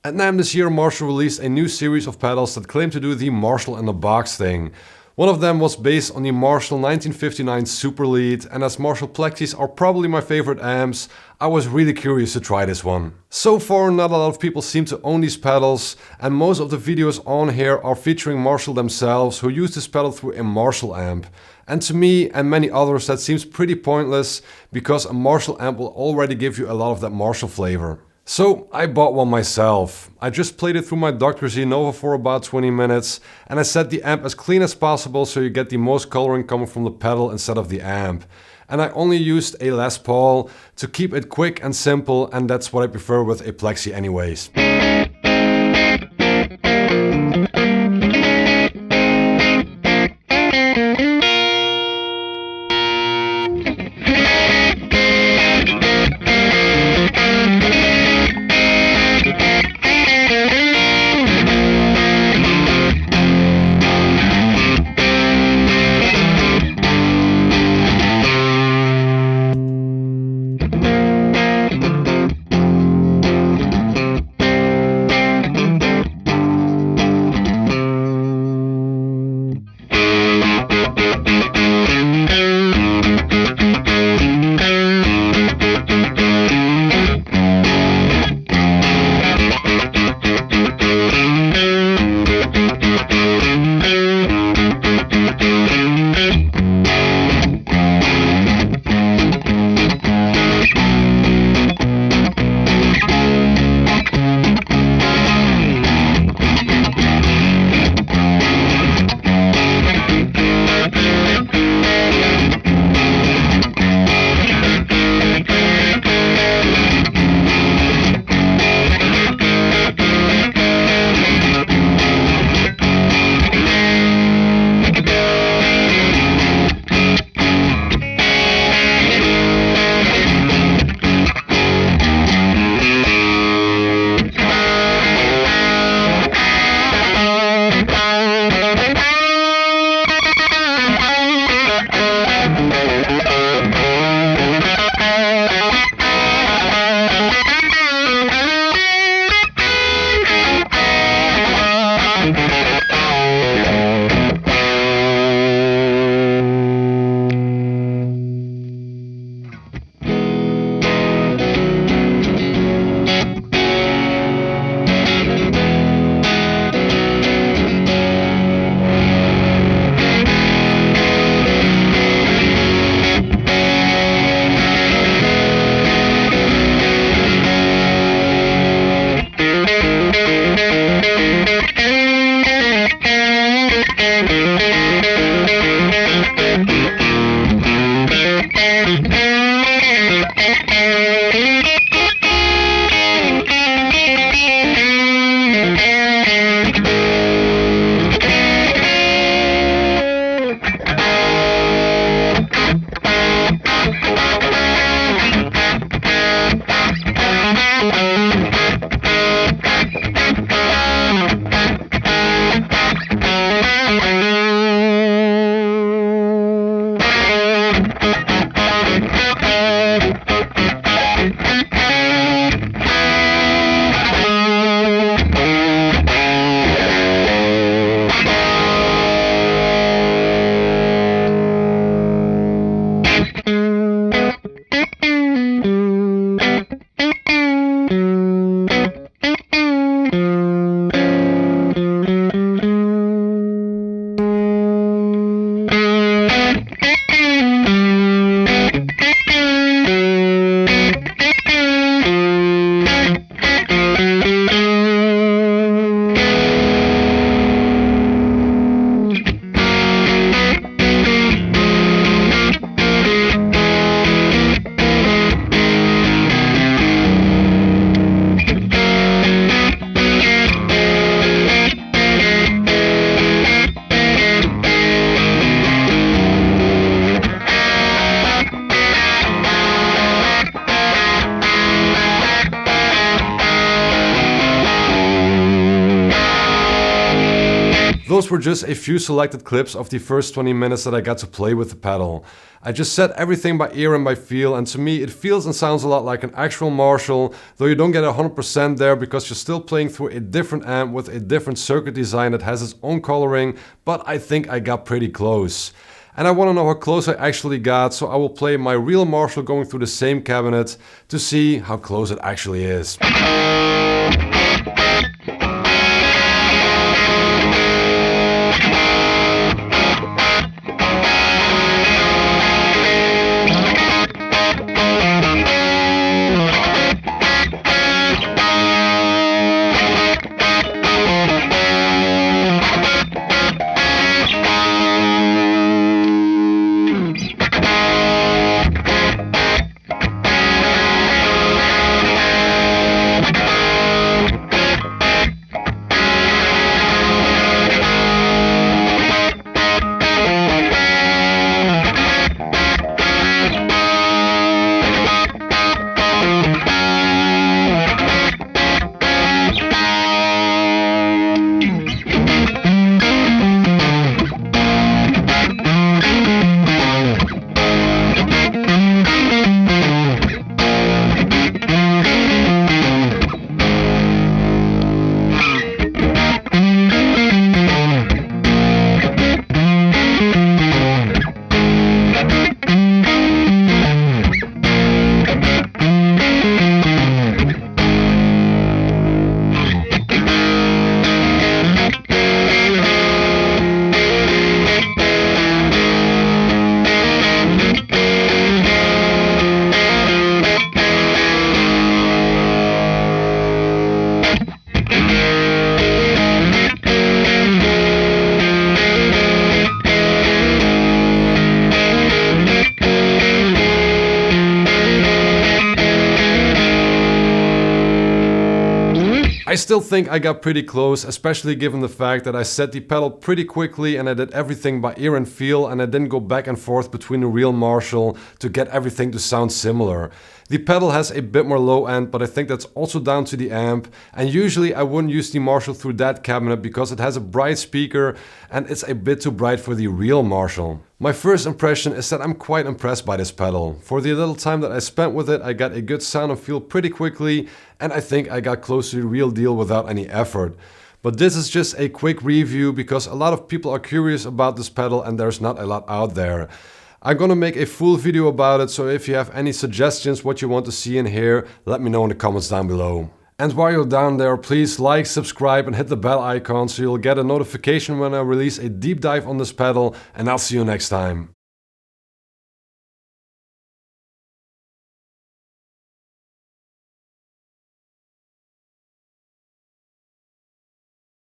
At NAMM this year, Marshall released a new series of pedals that claim to do the Marshall in the box thing. One of them was based on the Marshall 1959 Super Lead, and as Marshall Plexis are probably my favorite amps, I was really curious to try this one. So far, not a lot of people seem to own these pedals, and most of the videos on here are featuring Marshall themselves, who use this pedal through a Marshall amp. And to me and many others, that seems pretty pointless, because a Marshall amp will already give you a lot of that Marshall flavor. So I bought one myself. I just played it through my Dr. Z Nova for about 20 minutes, and I set the amp as clean as possible so you get the most coloring coming from the pedal instead of the amp. And I only used a Les Paul to keep it quick and simple, and that's what I prefer with a Plexi anyways. Those were just a few selected clips of the first 20 minutes that I got to play with the pedal. I just set everything by ear and by feel, and to me it feels and sounds a lot like an actual Marshall, though you don't get 100% there because you're still playing through a different amp with a different circuit design that has its own coloring, but I think I got pretty close. And I want to know how close I actually got, so I will play my real Marshall going through the same cabinet to see how close it actually is. I still think I got pretty close, especially given the fact that I set the pedal pretty quickly and I did everything by ear and feel, and I didn't go back and forth between the real Marshall to get everything to sound similar. The pedal has a bit more low end, but I think that's also down to the amp, and usually I wouldn't use the Marshall through that cabinet because it has a bright speaker and it's a bit too bright for the real Marshall. My first impression is that I'm quite impressed by this pedal. For the little time that I spent with it, I got a good sound and feel pretty quickly, and I think I got close to the real deal without any effort. But this is just a quick review because a lot of people are curious about this pedal and there's not a lot out there. I'm gonna make a full video about it, so if you have any suggestions what you want to see in here, let me know in the comments down below. And while you're down there, please like, subscribe and hit the bell icon so you'll get a notification when I release a deep dive on this pedal, and I'll see you next time.